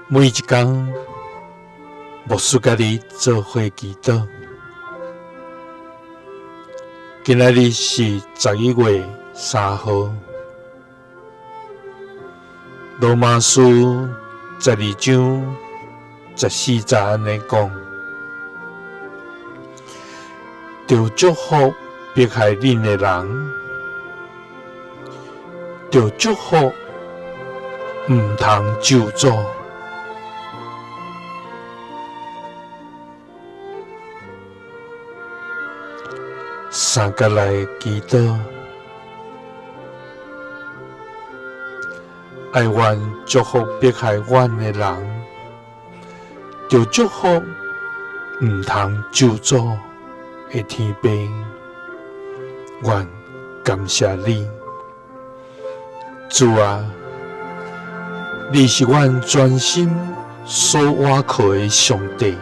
每一天，牧师家己做伙祈祷。今仔日是11月3號，羅馬書12章14節安尼講：着祝福迫害恁的人，着祝福毋通咒詛。三角來祈禱，愛願祝福迫害阮的人，着祝福毋通咒詛的天父，願感謝你，主啊，你是阮專心所倚靠的上帝，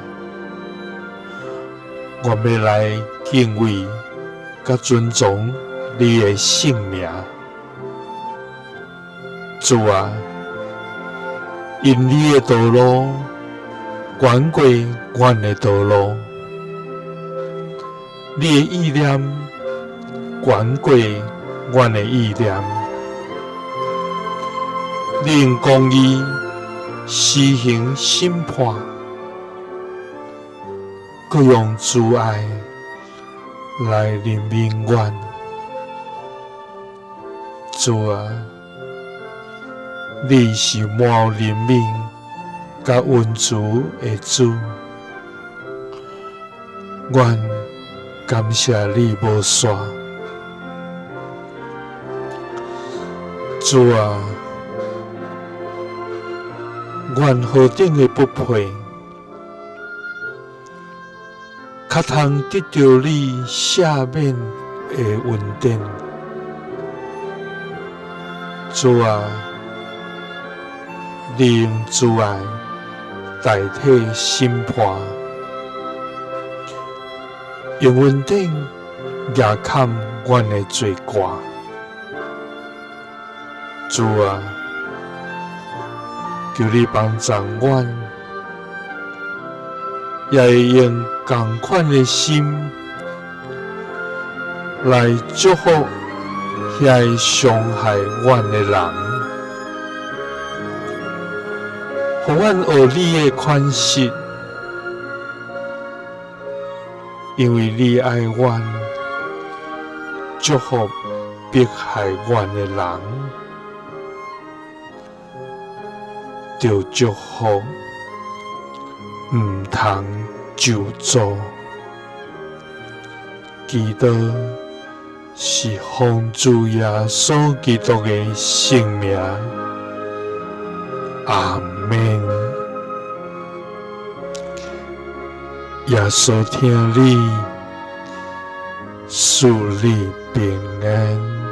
我要來敬畏甲尊重你的聖名，主啊，因你的道路遠過阮的道路，你的意念遠過阮的意念，你用公義施行審判，佮用慈愛來憐憫阮，主啊，你是滿有憐憫甲溫慈的主，阮感謝你無煞，主啊，阮何等的不配，較通得到你赦免的恩典，主啊，你用慈愛代替審判，用恩典壓砍阮的罪過，主啊，求你幫助阮，也會用同款的心來祝福遐會傷害阮的人，互阮學你的寬恕，因為你愛阮，祝福迫害阮的人，就祝福毋通咒詛。祈禱是奉主耶穌基督的聖名，阿們。耶穌聽你，賜你平安。